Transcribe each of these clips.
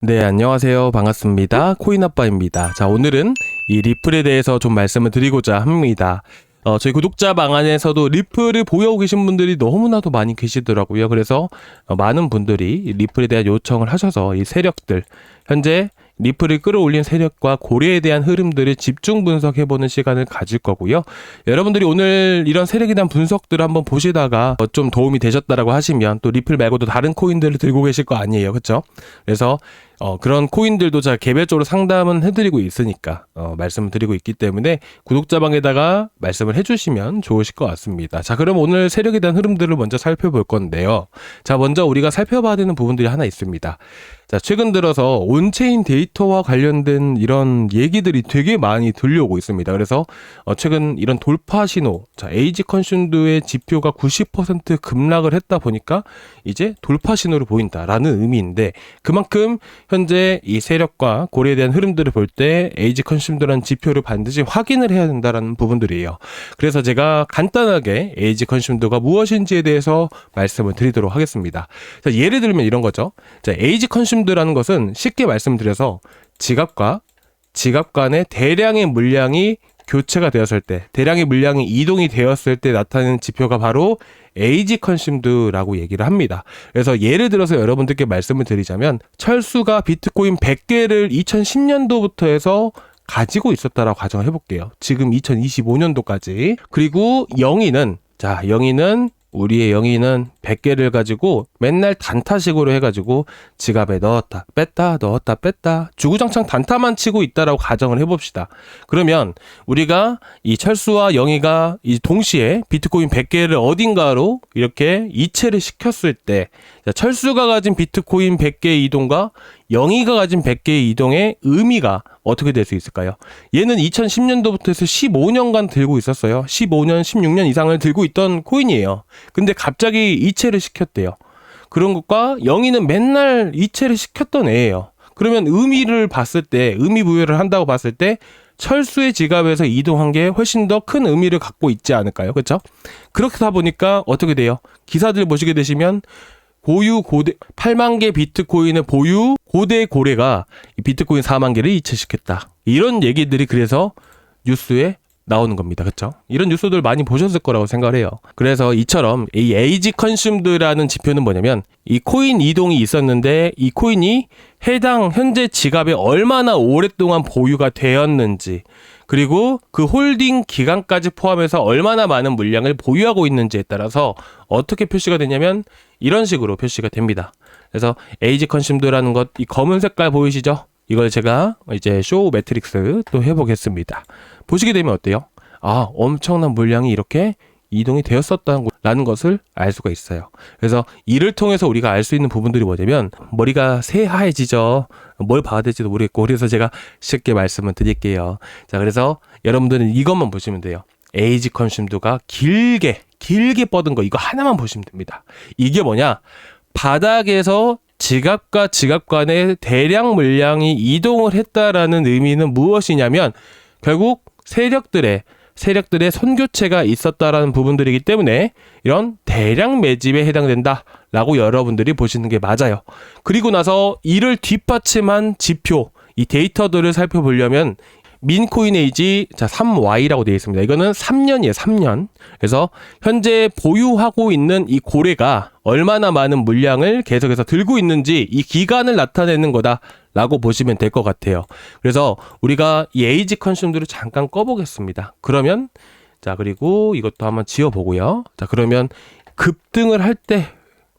네, 안녕하세요. 반갑습니다. 코인아빠입니다. 자, 오늘은 이 리플에 대해서 좀 말씀을 드리고자 합니다. 저희 구독자 방안에서도 리플을 보유하고 계신 분들이 너무나도 많이 계시더라고요. 그래서 많은 분들이 리플에 대한 요청을 하셔서 이 세력들, 현재 리플을 끌어올린 세력과 고래에 대한 흐름들을 집중 분석해보는 시간을 가질 거고요. 여러분들이 오늘 이런 세력에 대한 분석들을 한번 보시다가 좀 도움이 되셨다라고 하시면 또 리플 말고도 다른 코인들을 들고 계실 거 아니에요. 그렇죠? 그래서 그런 코인들도 제가 개별적으로 상담은 해드리고 있으니까 말씀을 드리고 있기 때문에 구독자방에다가 말씀을 해주시면 좋으실 것 같습니다. 자, 그럼 오늘 세력에 대한 흐름들을 먼저 살펴볼 건데요. 자, 먼저 우리가 살펴봐야 되는 부분들이 하나 있습니다. 자, 최근 들어서 온체인 데이터와 관련된 이런 얘기들이 되게 많이 들려오고 있습니다. 그래서 최근 이런 돌파 신호, 자, 에이지 컨슘드의 지표가 90% 급락을 했다 보니까 이제 돌파 신호를 보인다라는 의미인데, 그만큼 현재 이 세력과 고래에 대한 흐름들을 볼 때 에이지 컨슘드라는 지표를 반드시 확인을 해야 된다는 부분들이에요. 그래서 제가 간단하게 에이지 컨슘드가 무엇인지에 대해서 말씀을 드리도록 하겠습니다. 자, 예를 들면 이런 거죠. 자, 에이지 컨슘드라는 것은 쉽게 말씀드려서 지갑과 지갑 간의 대량의 물량이 교체가 되었을 때, 대량의 물량이 이동이 되었을 때 나타나는 지표가 바로 에이지 컨슘드라고 얘기를 합니다. 그래서 예를 들어서 여러분들께 말씀을 드리자면, 철수가 비트코인 100개를 2010년도부터 해서 가지고 있었다라고 가정을 해볼게요. 지금 2025년도까지. 그리고 영희는, 자, 우리의 영희는 100개를 가지고 맨날 단타식으로 해가지고 지갑에 넣었다 뺐다 주구장창 단타만 치고 있다라고 가정을 해봅시다. 그러면 우리가 이 철수와 영희가 이 동시에 비트코인 100개를 어딘가로 이렇게 이체를 시켰을 때, 철수가 가진 비트코인 100개의 이동과 영희가 가진 100개의 이동의 의미가 어떻게 될 수 있을까요? 얘는 2010년도부터 해서 15년간 들고 있었어요. 15년, 16년 이상을 들고 있던 코인이에요. 근데 갑자기 이체를 시켰대요. 그런 것과 영희는 맨날 이체를 시켰던 애예요. 그러면 의미를 봤을 때, 의미 부여를 한다고 봤을 때 철수의 지갑에서 이동한 게 훨씬 더 큰 의미를 갖고 있지 않을까요? 그렇죠? 그렇다 보니까 어떻게 돼요? 기사들 보시게 되시면 보유 고대 8만 개 비트코인의 보유 고대 고래가 비트코인 4만 개를 이체시켰다. 이런 얘기들이 그래서 뉴스에 나오는 겁니다. 그렇죠? 이런 뉴스들 많이 보셨을 거라고 생각을 해요. 그래서 이처럼 이 에이지 컨슘드라는 지표는 뭐냐면, 이 코인 이동이 있었는데 이 코인이 해당 현재 지갑에 얼마나 오랫동안 보유가 되었는지, 그리고 그 홀딩 기간까지 포함해서 얼마나 많은 물량을 보유하고 있는지에 따라서 어떻게 표시가 되냐면 이런 식으로 표시가 됩니다. 그래서 에이지 컨슘드라는 것, 이 검은 색깔 보이시죠? 이걸 제가 이제 쇼 매트릭스 또 해보겠습니다. 보시게 되면 어때요? 아, 엄청난 물량이 이렇게 이동이 되었었다는 것을 알 수가 있어요. 그래서 이를 통해서 우리가 알 수 있는 부분들이 뭐냐면, 머리가 새하얘지죠. 뭘 봐야 될지도 모르겠고, 그래서 제가 쉽게 말씀을 드릴게요. 자, 그래서 여러분들은 이것만 보시면 돼요. 에이지 컨슘드가 길게 뻗은 거, 이거 하나만 보시면 됩니다. 이게 뭐냐? 바닥에서 지갑과 지갑 간의 대량 물량이 이동을 했다라는 의미는 무엇이냐면, 결국 세력들의 선교체가 있었다라는 부분들이기 때문에 이런 대량 매집에 해당된다라고 여러분들이 보시는 게 맞아요. 그리고 나서 이를 뒷받침한 지표, 이 데이터들을 살펴보려면 민코인 에이지 3Y라고 되어 있습니다. 이거는 3년이에요. 3년. 그래서 현재 보유하고 있는 이 고래가 얼마나 많은 물량을 계속해서 들고 있는지 이 기간을 나타내는 거다라고 보시면 될 것 같아요. 그래서 우리가 이 에이지 컨슘드를 잠깐 꺼보겠습니다. 그러면, 자, 그리고 이것도 한번 지워보고요. 자, 그러면 급등을 할 때,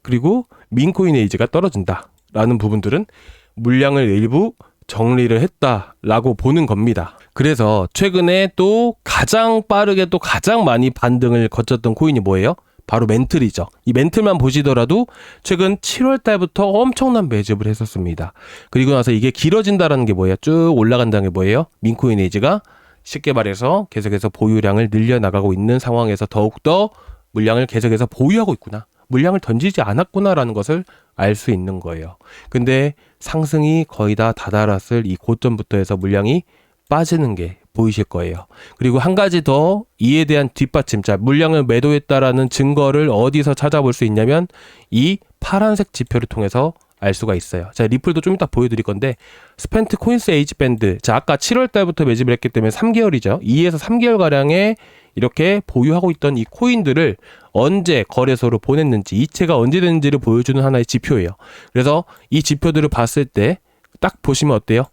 그리고 민코인 에이지가 떨어진다라는 부분들은 물량을 일부 정리를 했다라고 보는 겁니다. 그래서 최근에 또 가장 빠르게 또 가장 많이 반등을 거쳤던 코인이 뭐예요? 바로 멘틀이죠. 이 멘틀만 보시더라도 최근 7월 달부터 엄청난 매집을 했었습니다. 그리고 나서 이게 길어진다라는 게 뭐예요? 쭉 올라간다는 게 뭐예요? 민코인 에이지가 쉽게 말해서 계속해서 보유량을 늘려나가고 있는 상황에서 더욱더 물량을 계속해서 보유하고 있구나, 물량을 던지지 않았구나라는 것을 알 수 있는 거예요. 근데 상승이 거의 다 다다랐을 이 고점부터 해서 물량이 빠지는 게 보이실 거예요. 그리고 한 가지 더 이에 대한 뒷받침, 자, 물량을 매도했다라는 증거를 어디서 찾아볼 수 있냐면 이 파란색 지표를 통해서 알 수가 있어요. 자, 리플도 좀 이따 보여드릴 건데 스펜트 코인스 에이지 밴드. 자, 아까 7월 달부터 매집을 했기 때문에 3개월이죠. 2에서 3개월 가량의 이렇게 보유하고 있던 이 코인들을 언제 거래소로 보냈는지, 이체가 언제 됐는지를 보여주는 하나의 지표예요. 그래서 이 지표들을 봤을 때 딱 보시면 어때요?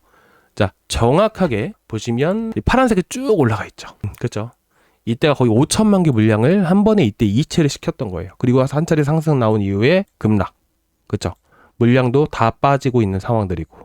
자, 정확하게 보시면 파란색이 쭉 올라가 있죠. 그렇죠? 이때가 거의 5천만 개 물량을 한 번에 이때 이체를 시켰던 거예요. 그리고 한 차례 상승 나온 이후에 급락. 그렇죠? 물량도 다 빠지고 있는 상황들이고.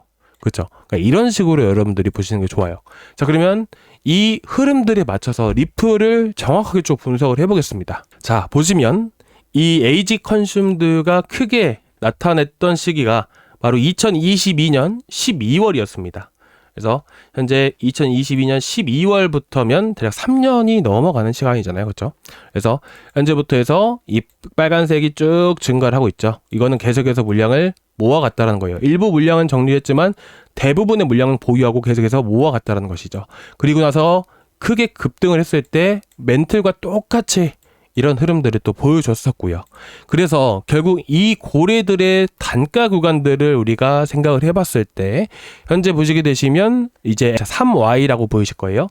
그렇죠? 그러니까 이런 식으로 여러분들이 보시는 게 좋아요. 자, 그러면 이 흐름들에 맞춰서 리플을 정확하게 좀 분석을 해보겠습니다. 자, 보시면 이 에이지 컨슘드가 크게 나타냈던 시기가 바로 2022년 12월이었습니다. 그래서 현재 2022년 12월부터면 대략 3년이 넘어가는 시간이잖아요. 그렇죠? 그래서 현재부터 해서 이 빨간색이 쭉 증가를 하고 있죠. 이거는 계속해서 물량을 모아갔다는 거예요. 일부 물량은 정리했지만 대부분의 물량은 보유하고 계속해서 모아갔다는 것이죠. 그리고 나서 크게 급등을 했을 때 멘틀과 똑같이 이런 흐름들을 또 보여줬었고요. 그래서 결국 이 고래들의 단가 구간들을 우리가 생각을 해봤을 때 현재 보시게 되시면 이제 3Y라고 보이실 거예요.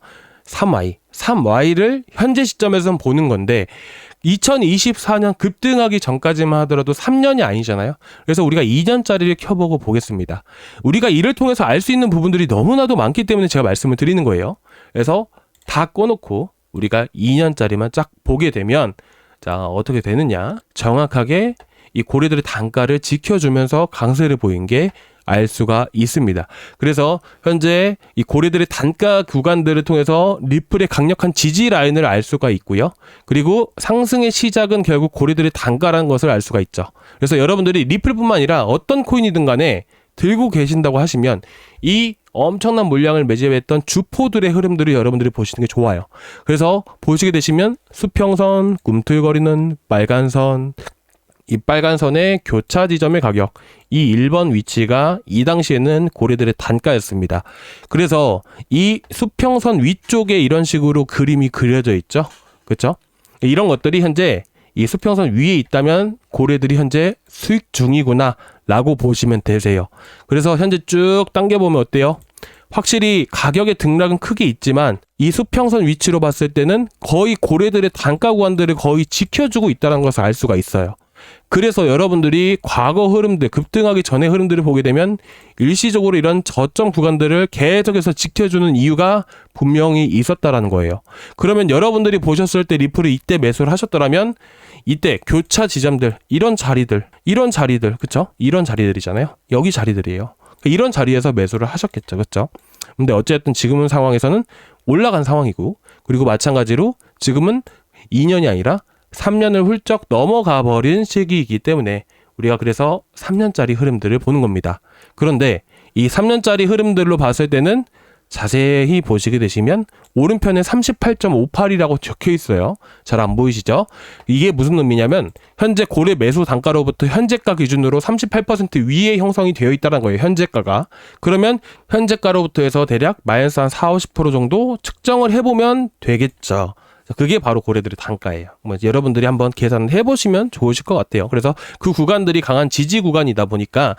3Y를 현재 시점에서는 보는 건데 2024년 급등하기 전까지만 하더라도 3년이 아니잖아요. 그래서 우리가 2년짜리를 켜보고 보겠습니다. 우리가 이를 통해서 알 수 있는 부분들이 너무나도 많기 때문에 제가 말씀을 드리는 거예요. 그래서 다 꺼놓고 우리가 2년짜리만 쫙 보게 되면 자, 어떻게 되느냐, 정확하게 이 고래들의 단가를 지켜주면서 강세를 보인 게 알 수가 있습니다. 그래서 현재 이 고래들의 단가 구간들을 통해서 리플의 강력한 지지 라인을 알 수가 있고요. 그리고 상승의 시작은 결국 고래들의 단가라는 것을 알 수가 있죠. 그래서 여러분들이 리플뿐만 아니라 어떤 코인이든 간에 들고 계신다고 하시면 이 엄청난 물량을 매집했던 주포들의 흐름들을 여러분들이 보시는 게 좋아요. 그래서 보시게 되시면 수평선, 꿈틀거리는 빨간 선, 이 빨간 선의 교차 지점의 가격, 이 1번 위치가 이 당시에는 고래들의 단가였습니다. 그래서 이 수평선 위쪽에 이런 식으로 그림이 그려져 있죠. 그렇죠? 이런 것들이 현재 이 수평선 위에 있다면 고래들이 현재 수익 중이구나 라고 보시면 되세요. 그래서 현재 쭉 당겨보면 어때요? 확실히 가격의 등락은 크게 있지만 이 수평선 위치로 봤을 때는 거의 고래들의 단가 구간들을 거의 지켜주고 있다는 것을 알 수가 있어요. 그래서 여러분들이 과거 흐름들, 급등하기 전의 흐름들을 보게 되면 일시적으로 이런 저점 구간들을 계속해서 지켜주는 이유가 분명히 있었다라는 거예요. 그러면 여러분들이 보셨을 때 리플을 이때 매수를 하셨더라면 이때 교차 지점들, 이런 자리들, 그쵸? 이런 자리들이잖아요. 여기 자리들이에요. 이런 자리에서 매수를 하셨겠죠. 그쵸? 근데 어쨌든 지금은 상황에서는 올라간 상황이고, 그리고 마찬가지로 지금은 2년이 아니라 3년을 훌쩍 넘어가 버린 시기이기 때문에 우리가 그래서 3년짜리 흐름들을 보는 겁니다. 그런데 이 3년짜리 흐름들로 봤을 때는 자세히 보시게 되시면 오른편에 38.58이라고 적혀 있어요. 잘 안 보이시죠? 이게 무슨 의미냐면 현재 고래 매수 단가로부터 현재가 기준으로 38% 위에 형성이 되어 있다는 거예요. 현재가가. 그러면 현재가로부터 해서 대략 마이너스 한 40-50% 정도 측정을 해보면 되겠죠. 그게 바로 고래들의 단가예요. 뭐 여러분들이 한번 계산을 해보시면 좋으실 것 같아요. 그래서 그 구간들이 강한 지지 구간이다 보니까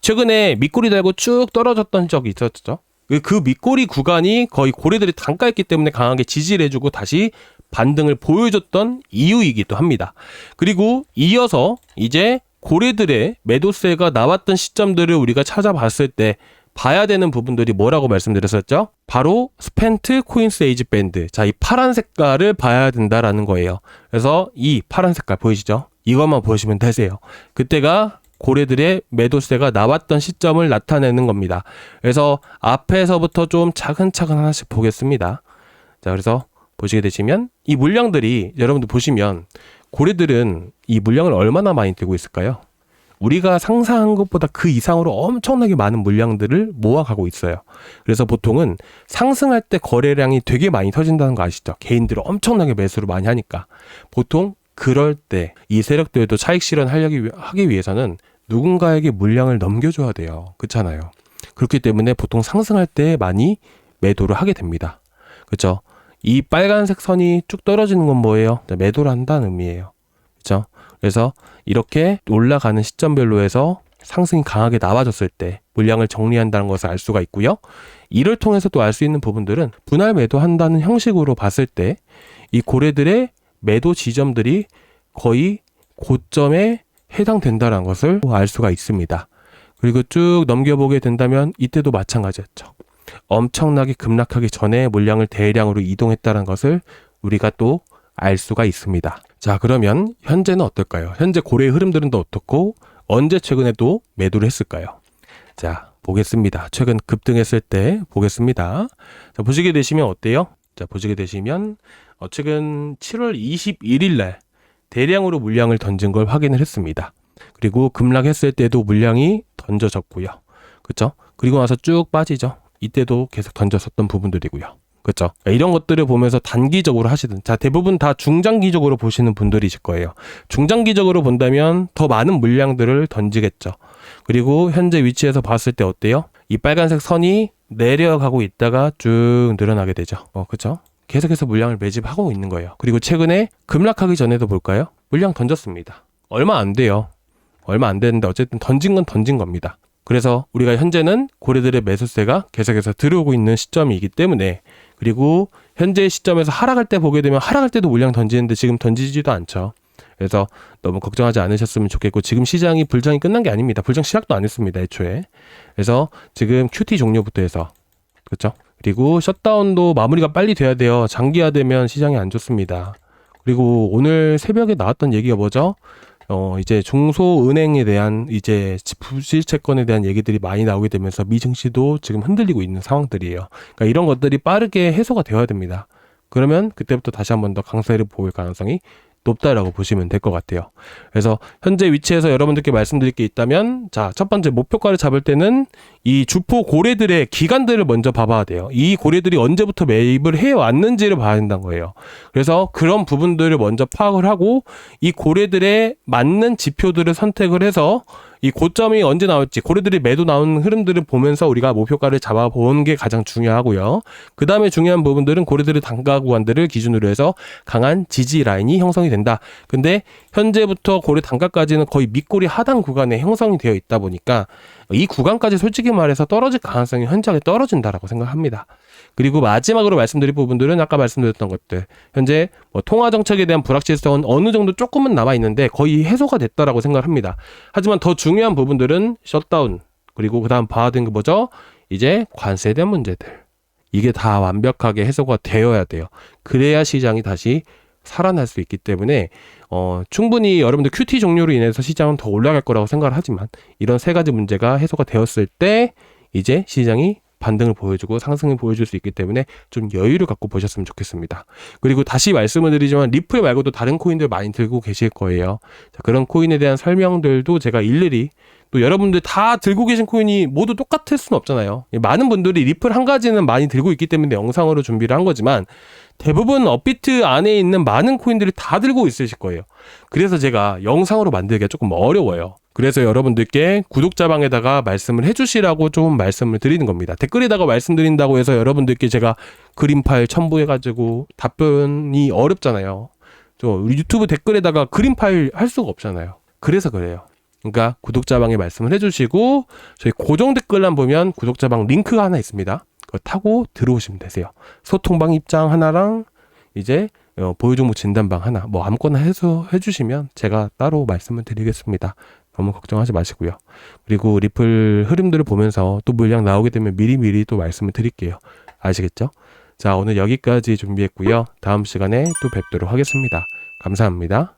최근에 밑꼬리 달고 쭉 떨어졌던 적이 있었죠. 그 밑꼬리 구간이 거의 고래들의 단가였기 때문에 강하게 지지를 해주고 다시 반등을 보여줬던 이유이기도 합니다. 그리고 이어서 이제 고래들의 매도세가 나왔던 시점들을 우리가 찾아봤을 때 봐야 되는 부분들이 뭐라고 말씀드렸었죠? 바로 스펜트 코인스 에이지 밴드. 자, 이 파란 색깔을 봐야 된다라는 거예요. 그래서 이 파란 색깔 보이시죠? 이것만 보시면 되세요. 그때가 고래들의 매도세가 나왔던 시점을 나타내는 겁니다. 그래서 앞에서부터 좀 차근차근 하나씩 보겠습니다. 자, 그래서 보시게 되시면 이 물량들이 여러분들 보시면 고래들은 이 물량을 얼마나 많이 들고 있을까요? 우리가 상상한 것보다 그 이상으로 엄청나게 많은 물량들을 모아가고 있어요. 그래서 보통은 상승할 때 거래량이 되게 많이 터진다는 거 아시죠? 개인들이 엄청나게 매수를 많이 하니까. 보통 그럴 때 이 세력들도 차익 실현하기 위해서는 누군가에게 물량을 넘겨줘야 돼요. 그렇잖아요. 그렇기 때문에 보통 상승할 때 많이 매도를 하게 됩니다. 그렇죠? 이 빨간색 선이 쭉 떨어지는 건 뭐예요? 매도를 한다는 의미예요. 그렇죠? 그래서 이렇게 올라가는 시점별로 해서 상승이 강하게 나와줬을 때 물량을 정리한다는 것을 알 수가 있고요. 이를 통해서 또 알 수 있는 부분들은 분할 매도한다는 형식으로 봤을 때 이 고래들의 매도 지점들이 거의 고점에 해당된다는 것을 알 수가 있습니다. 그리고 쭉 넘겨보게 된다면 이때도 마찬가지였죠. 엄청나게 급락하기 전에 물량을 대량으로 이동했다는 것을 우리가 또 알 수가 있습니다. 자, 그러면 현재는 어떨까요? 현재 고래의 흐름들은 또 어떻고 언제 최근에 또 매도를 했을까요? 자, 보겠습니다. 최근 급등했을 때 보겠습니다. 자, 보시게 되시면 어때요? 자, 보시게 되시면 최근 7월 21일 날 대량으로 물량을 던진 걸 확인을 했습니다. 그리고 급락했을 때도 물량이 던져졌고요. 그렇죠? 그리고 나서 쭉 빠지죠. 이때도 계속 던졌었던 부분들이고요. 그렇죠? 이런 것들을 보면서 단기적으로 하시든, 자, 대부분 다 중장기적으로 보시는 분들이실 거예요. 중장기적으로 본다면 더 많은 물량들을 던지겠죠. 그리고 현재 위치에서 봤을 때 어때요? 이 빨간색 선이 내려가고 있다가 쭉 늘어나게 되죠. 그렇죠? 계속해서 물량을 매집하고 있는 거예요. 그리고 최근에 급락하기 전에도 볼까요? 물량 던졌습니다. 얼마 안 돼요. 얼마 안 되는데 어쨌든 던진 건 던진 겁니다. 그래서 우리가 현재는 고래들의 매수세가 계속해서 들어오고 있는 시점이기 때문에, 그리고 현재 시점에서 하락할 때 보게 되면 하락할 때도 물량 던지는데 지금 던지지도 않죠. 그래서 너무 걱정하지 않으셨으면 좋겠고, 지금 시장이 불장이 끝난 게 아닙니다. 불장 시작도 안 했습니다, 애초에. 그래서 지금 QT 종료부터 해서, 그렇죠? 그리고 셧다운도 마무리가 빨리 돼야 돼요. 장기화되면 시장이 안 좋습니다. 그리고 오늘 새벽에 나왔던 얘기가 뭐죠? 이제 중소은행에 대한 이제 부실채권에 대한 얘기들이 많이 나오게 되면서 미증시도 지금 흔들리고 있는 상황들이에요. 그러니까 이런 것들이 빠르게 해소가 되어야 됩니다. 그러면 그때부터 다시 한 번 더 강세를 보일 가능성이 높다라고 보시면 될 것 같아요. 그래서 현재 위치에서 여러분들께 말씀드릴 게 있다면, 자, 첫 번째 목표가를 잡을 때는 이 주포 고래들의 기간들을 먼저 봐봐야 돼요. 이 고래들이 언제부터 매입을 해왔는지를 봐야 된다는 거예요. 그래서 그런 부분들을 먼저 파악을 하고 이 고래들의 맞는 지표들을 선택을 해서 이 고점이 언제 나올지, 고래들이 매도 나오는 흐름들을 보면서 우리가 목표가를 잡아보는 게 가장 중요하고요. 그 다음에 중요한 부분들은 고래들의 단가 구간들을 기준으로 해서 강한 지지 라인이 형성이 된다. 근데 현재부터 고래 단가까지는 거의 밑꼬리 하단 구간에 형성이 되어 있다 보니까 이 구간까지 솔직히 말해서 떨어질 가능성이 현저하게 떨어진다라고 생각합니다. 그리고 마지막으로 말씀드릴 부분들은 아까 말씀드렸던 것들, 현재 통화 정책에 대한 불확실성은 어느 정도 조금은 남아 있는데 거의 해소가 됐다라고 생각을 합니다. 하지만 더 중요한 부분들은 셧다운, 그리고 그다음 봐야 되는 게 뭐죠? 이제 관세에 대한 문제들, 이게 다 완벽하게 해소가 되어야 돼요. 그래야 시장이 다시 살아날 수 있기 때문에 충분히 여러분들 QT 종료로 인해서 시장은 더 올라갈 거라고 생각을 하지만, 이런 세 가지 문제가 해소가 되었을 때 이제 시장이 반등을 보여주고 상승을 보여줄 수 있기 때문에 좀 여유를 갖고 보셨으면 좋겠습니다. 그리고 다시 말씀을 드리지만 리플 말고도 다른 코인들 많이 들고 계실 거예요. 자, 그런 코인에 대한 설명들도 제가 일일이, 또 여러분들 다 들고 계신 코인이 모두 똑같을 수는 없잖아요. 많은 분들이 리플 한 가지는 많이 들고 있기 때문에 영상으로 준비를 한 거지만 대부분 업비트 안에 있는 많은 코인들이 다 들고 있으실 거예요. 그래서 제가 영상으로 만들기가 조금 어려워요. 그래서 여러분들께 구독자방에다가 말씀을 해주시라고 좀 말씀을 드리는 겁니다. 댓글에다가 말씀드린다고 해서 여러분들께 제가 그림 파일 첨부해가지고 답변이 어렵잖아요. 유튜브 댓글에다가 그림 파일 할 수가 없잖아요. 그래서 그래요. 그러니까 구독자방에 말씀을 해주시고, 저희 고정 댓글란 보면 구독자방 링크가 하나 있습니다. 그거 타고 들어오시면 되세요. 소통방 입장 하나랑 이제 보유종목 진단방 하나, 뭐 아무거나 해서 해주시면 제가 따로 말씀을 드리겠습니다. 너무 걱정하지 마시고요. 그리고 리플 흐름들을 보면서 또 물량 나오게 되면 미리미리 또 말씀을 드릴게요. 아시겠죠? 자, 오늘 여기까지 준비했고요. 다음 시간에 또 뵙도록 하겠습니다. 감사합니다.